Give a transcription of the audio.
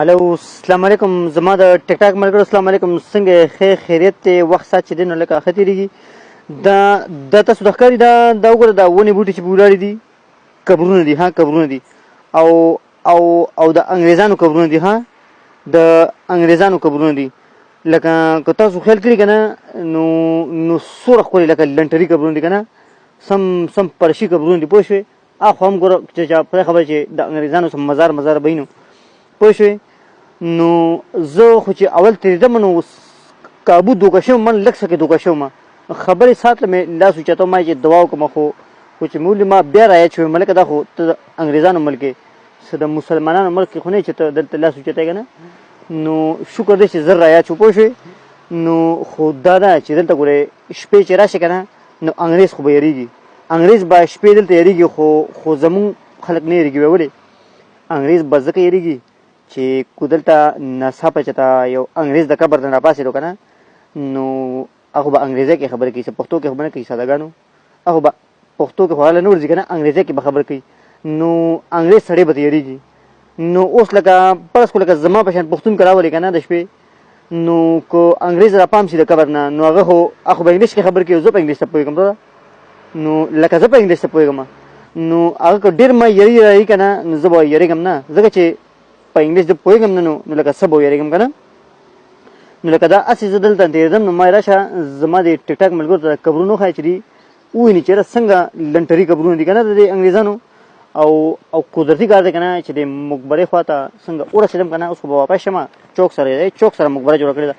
هلو السلام علیکم زما د ټیک ټاک ملګرو السلام علیکم څنګه خیریت ته وخت سات چې دین لکه اخته تیریږي دا تاسو د ښکاری دا وګوره دا ونی بوټي چې بولاړي دي قبرونه دي ها قبرونه دي او او او د انګریزانو قبرونه دي ها د انګریزانو قبرونه دي لکه که تاسو خیال کړئ کنه نو سور خو لکه لنټري قبرونه دي کنه سم پرشي قبرونه دي پوه شوې اخو هم ګوره چې په خبره چې د انګریزانو سم مزار بینو پوه شوې نو زه خو چې اول تېرېدم نو کابو دوکه شوم من لږ سکې دوکه شوم خبرې ساتله مې لاس اوچتوم ما چې دعا وکړم خو چې مې ولې ما بیا رایاد شوم ملکه دا خو ته د انګریزانو ملک یې څه د مسلمانانو ملک خو نه چې ته دلته لاس اوچتی که نه نو شکر دی چې زر رایاد شو پوه شوې نو خو دا ده چې دلته ګورې شپې چې راشي که نه نو انګریز خو به یېرېږي انګریز به شپې دلته یېرېږي خو زمونږ خلک نه یېرېږي ولې انګریز به ځکه یېرېږي چې کو دلته ناڅاپه چې ته یو انګریز د قبر نه راپاڅېدو که نه نو هغه به انګریزۍ کې خبرې کوي څه پښتو کې خبرې نه کوي سادهګانو هغه به پښتو کې خو هله نه ورځي که نه انګریزۍ کې به خبرې کوي نو انګریز سړی به تېرېږي نو اوس لکه فرض کړو لکه زما په شان پښتون که راولې که نه د شپې نو که انګریز راپام شي د قبر نه نو هغه خو به انګلیش کې خبرې کوي زه په انګلیش ته پوهېږم ته نو لکه زه په انګلیش ته پوهېږم نو هغه که ډېر ما یری رایي که نه نو زه به یېرېږم نه ځکه چې په انګلیش زه پوهېږم نه نو لکه څه به ویرېږم که نه نو لکه دا هسې زه دلته تېرېدم نو ما راشه زما د ټیک ټاک ملګرو ته قبرونه وښایه چې دي وویني چېرې څنګه لنټري قبرونه دي که نه د دې انګریزانو او قدرتي کار دی که نه چې د مقبرې خوا ته څنګه ورسېدم که نه اوس خو به واپس شم چوک سره مقبره جوړه کړې ده